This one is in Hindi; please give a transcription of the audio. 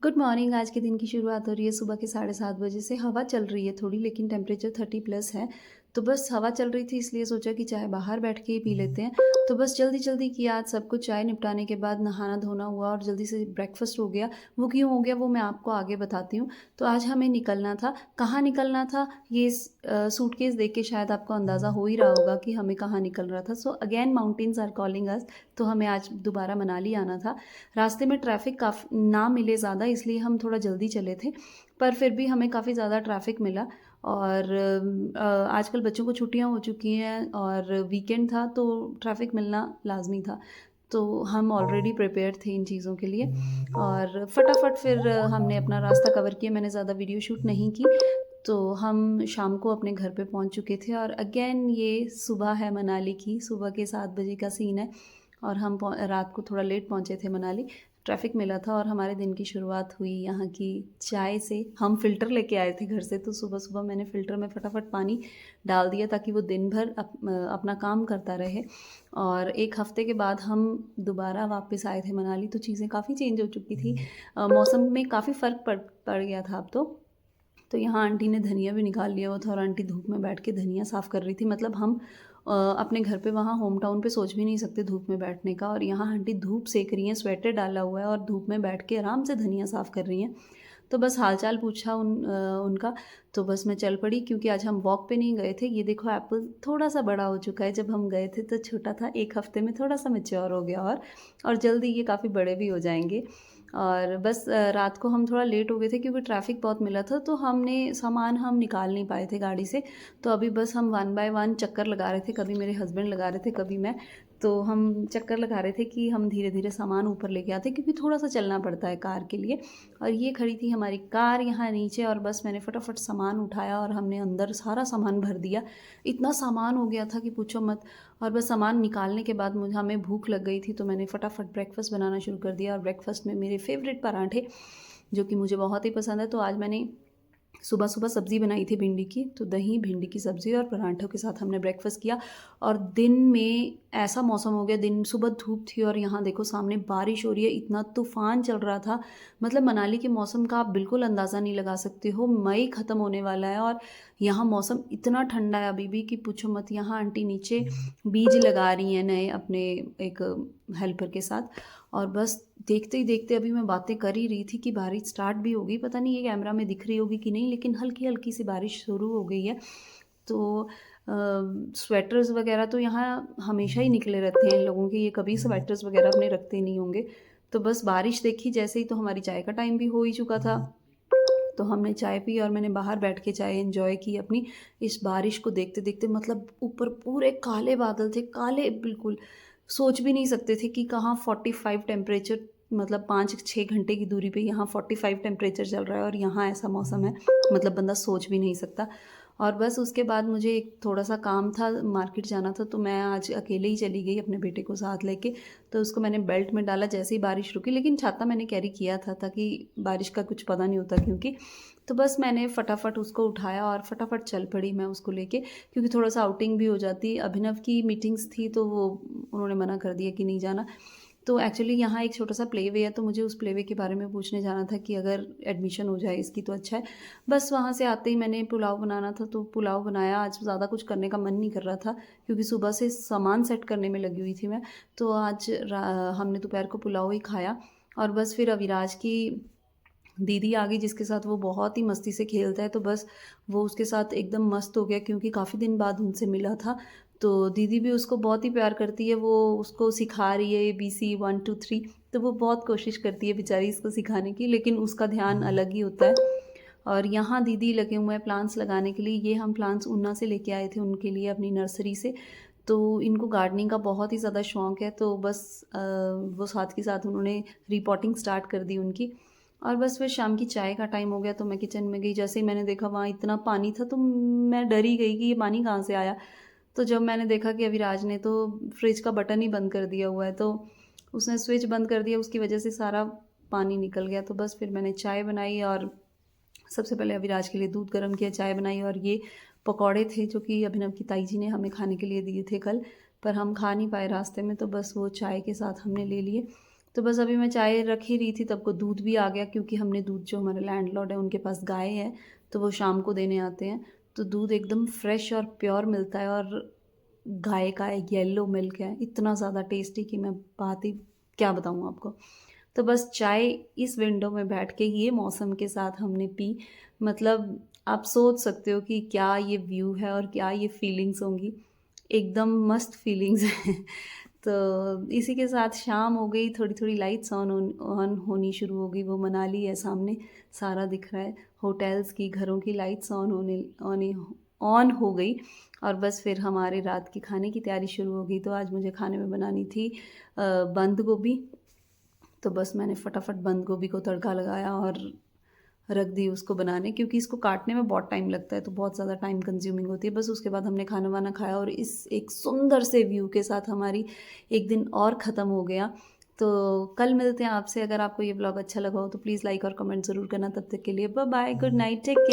Good morning. आज के दिन की शुरुआत हो रही है सुबह के 7:30 बजे से। हवा चल रही है थोड़ी, लेकिन टेम्परेचर 30 प्लस है। तो बस हवा चल रही थी, इसलिए सोचा कि चाय बाहर बैठ के ही पी लेते हैं। तो बस जल्दी-जल्दी किया, आज सब कुछ चाय निपटाने के बाद नहाना-धोना हुआ और जल्दी से ब्रेकफ़ास्ट हो गया। वो क्यों हो गया वो मैं आपको आगे बताती हूँ। तो आज हमें निकलना था। कहाँ निकलना था ये सूटकेस देख के शायद आपको अंदाज़ा हो ही रहा होगा कि हमें कहाँ निकल रहा था। So again mountains are calling us. तो हमें आज दोबारा मनाली आना था। रास्ते में ट्रैफ़िक ना मिले ज़्यादा, इसलिए हम थोड़ा जल्दी चले थे, पर फिर भी हमें काफ़ी ज़्यादा ट्रैफ़िक मिला। और आजकल बच्चों को छुट्टियाँ हो चुकी हैं और वीकेंड था, तो ट्रैफ़िक मिलना लाज़मी था। तो हम ऑलरेडी प्रिपेयर्ड थे इन चीज़ों के लिए और फटाफट फिर हमने अपना रास्ता कवर किया। मैंने ज़्यादा वीडियो शूट नहीं की, तो हम शाम को अपने घर पे पहुँच चुके थे। और अगेन ये सुबह है मनाली की, सुबह के 7 बजे का सीन है और हम रात को थोड़ा लेट पहुँचे थे मनाली। ट्रैफ़िक मिला था और हमारे दिन की शुरुआत हुई यहाँ की चाय से। हम फ़िल्टर लेके आए थे घर से, तो सुबह-सुबह मैंने फ़िल्टर में फटाफट पानी डाल दिया ताकि वो दिन भर अपना काम करता रहे। और 1 हफ़्ते के बाद हम दोबारा वापस आए थे मनाली, तो चीज़ें काफ़ी चेंज हो चुकी थी। मौसम में काफ़ी फ़र्क पड़ गया था अब तो। तो यहाँ आंटी ने धनिया भी निकाल लिया हुआ था और आंटी धूप में बैठ के धनिया साफ़ कर रही थी। मतलब हम अपने घर पे वहाँ होम टाउन पे सोच भी नहीं सकते धूप में बैठने का, और यहाँ आंटी धूप सेक रही हैं, स्वेटर डाला हुआ है और धूप में बैठ के आराम से धनिया साफ़ कर रही हैं। तो बस हाल-चाल पूछा उनका, तो बस मैं चल पड़ी क्योंकि आज हम वॉक पे नहीं गए थे। ये देखो एप्पल थोड़ा-सा बड़ा हो चुका है, जब हम गए थे तो छोटा था, 1 हफ़्ते में थोड़ा-सा मैच्योर हो गया और जल्दी ये काफ़ी बड़े भी हो जाएँगे। और बस रात को हम थोड़ा लेट हो गए थे क्योंकि ट्रैफ़िक बहुत मिला था, तो सामान हम निकाल नहीं पाए थे गाड़ी से। तो अभी बस हम 1 बाय 1 चक्कर लगा रहे थे, कभी मेरे हस्बैंड लगा रहे थे, कभी मैं। तो हम चक्कर लगा रहे थे कि हम धीरे-धीरे सामान ऊपर लेके आते, क्योंकि थोड़ा-सा चलना पड़ता है कार के लिए। और ये खड़ी थी हमारी कार यहाँ नीचे और बस मैंने फटाफट सामान उठाया और हमने अंदर सारा सामान भर दिया। इतना सामान हो गया था कि पूछो मत। और बस सामान निकालने के बाद हमें भूख लग गई थी, तो मैंने फटाफट ब्रेकफ़ास्ट बनाना शुरू कर दिया। और ब्रेकफ़ास्ट में मेरे फ़ेवरेट पराठे, जो कि मुझे बहुत ही पसंद है, तो आज मैंने सुबह-सुबह सब्ज़ी बनाई थी भिंडी की, तो दही, भिंडी की सब्ज़ी और पराठों के साथ हमने ब्रेकफ़ास्ट किया। और दिन में ऐसा मौसम हो गया, दिन सुबह धूप थी और यहाँ देखो सामने बारिश हो रही है, इतना तूफ़ान चल रहा था। मतलब मनाली के मौसम का आप बिल्कुल अंदाज़ा नहीं लगा सकते हो। मई ख़त्म होने वाला है और यहाँ मौसम इतना ठंडा है अभी भी कि पूछो मत। यहाँ आंटी नीचे बीज लगा रही हैं नए अपने एक हेल्पर के साथ। और बस देखते ही देखते अभी मैं बातें कर ही रही थी कि बारिश स्टार्ट भी हो गई। पता नहीं ये कैमरा में दिख रही होगी कि नहीं, लेकिन हल्की-हल्की सी बारिश शुरू हो गई है। तो स्वेटर्स वगैरह तो यहाँ हमेशा ही निकले रहते हैं इन लोगों के, ये कभी स्वेटर्स वगैरह अपने रखते नहीं होंगे। तो बस बारिश देखी जैसे ही, तो हमारी चाय का टाइम भी हो ही चुका था। तो हमने चाय पी और मैंने बाहर बैठ के चाय एन्जॉय की अपनी, इस बारिश को देखते-देखते। मतलब ऊपर पूरे काले बादल थे, काले बिल्कुल। सोच भी नहीं सकते थे कि कहाँ 45 टेम्परेचर, मतलब 5-6 घंटे की दूरी पे यहाँ 45 टेम्परेचर चल रहा है और यहाँ ऐसा मौसम है। मतलब बंदा सोच भी नहीं सकता। और बस उसके बाद मुझे एक थोड़ा-सा काम था, मार्केट जाना था, तो मैं आज अकेले ही चली गई अपने बेटे को साथ लेके। तो उसको मैंने बेल्ट में डाला जैसे ही बारिश रुकी, लेकिन छाता मैंने कैरी किया था ताकि बारिश का कुछ पता नहीं होता क्योंकि। तो बस मैंने फटाफट उसको उठाया और फटाफट चल पड़ी मैं उसको लेके, क्योंकि थोड़ा-सा आउटिंग भी हो जाती। अभिनव की मीटिंग्स थी, तो वो उन्होंने मना कर दिया कि नहीं जाना। तो एक्चुअली यहाँ एक छोटा-सा प्ले वे है, तो मुझे उस प्ले वे के बारे में पूछने जाना था कि अगर एडमिशन हो जाए इसकी तो अच्छा है। बस वहाँ से आते ही मैंने पुलाव बनाना था, तो पुलाव बनाया। आज ज़्यादा कुछ करने का मन नहीं कर रहा था क्योंकि सुबह से सामान सेट करने में लगी हुई थी मैं। तो आज हमने दोपहर को पुलाव ही खाया। और बस फिर अविराज की दीदी आ गई जिसके साथ वो बहुत ही मस्ती से खेलता है, तो बस वो उसके साथ एकदम मस्त हो गया क्योंकि काफ़ी दिन बाद उनसे मिला था। तो दीदी भी उसको बहुत ही प्यार करती है, वो उसको सिखा रही है एबीसी 1 2 3। तो वो बहुत कोशिश करती है बेचारी इसको सिखाने की, लेकिन उसका ध्यान अलग ही होता है। और यहाँ दीदी लगे हुए हैं प्लांट्स लगाने के लिए। ये हम प्लांट्स ऊना से लेके आए थे उनके लिए अपनी नर्सरी से। तो इनको गार्डनिंग का बहुत ही ज़्यादा शौक है, तो बस वो साथ के साथ उन्होंने रिपोर्टिंग स्टार्ट कर दी उनकी। और बस फिर शाम की चाय का टाइम हो गया, तो मैं किचन में गई। जैसे ही मैंने देखा वहाँ इतना पानी था, तो मैं डर ही गई कि ये पानी कहाँ से आया। तो जब मैंने देखा कि अविराज ने तो फ्रिज का बटन ही बंद कर दिया हुआ है, तो उसने स्विच बंद कर दिया, उसकी वजह से सारा पानी निकल गया। तो बस फिर मैंने चाय बनाई और सबसे पहले अविराज के लिए दूध गर्म किया, चाय बनाई। और ये पकौड़े थे जो कि अभिनव की ताई जी ने हमें खाने के लिए दिए थे कल, पर हम खा नहीं पाए रास्ते में, तो बस वो चाय के साथ हमने ले लिए। तो बस अभी मैं चाय रख ही रही थी, तब को दूध भी आ गया, क्योंकि हमने दूध, जो हमारे लैंडलॉर्ड है उनके पास गाय है, तो वो शाम को देने आते हैं। तो दूध एकदम फ्रेश और प्योर मिलता है, और गाय का है, येलो मिल्क है, इतना ज़्यादा टेस्टी कि मैं बात ही क्या बताऊँ आपको। तो बस चाय इस विंडो में बैठ के ये मौसम के साथ हमने पी। मतलब आप सोच सकते हो कि क्या ये व्यू है और क्या ये फीलिंग्स होंगी। एकदम मस्त फीलिंग्स हैं। तो इसी के साथ शाम हो गई, थोड़ी-थोड़ी लाइट्स ऑन होनी शुरू हो गई। वो मनाली है सामने, सारा दिख रहा है। होटल्स की, घरों की लाइट्स ऑन हो गई, और बस फिर हमारे रात के खाने की तैयारी शुरू हो गई। तो आज मुझे खाने में बनानी थी बंद गोभी। तो बस मैंने फटाफट बंद गोभी को तड़का लगाया और रख दी उसको बनाने, क्योंकि इसको काटने में बहुत टाइम लगता है, तो बहुत ज़्यादा टाइम कंज्यूमिंग होती है। बस उसके बाद हमने खाना वाना खाया, और इस एक सुंदर से व्यू के साथ हमारी एक दिन और ख़त्म हो गया। तो कल मिलते हैं आपसे। अगर आपको ये ब्लॉग अच्छा लगा हो तो प्लीज़ लाइक और कमेंट ज़रूर करना। तब तक के लिए bye bye, good night, take care.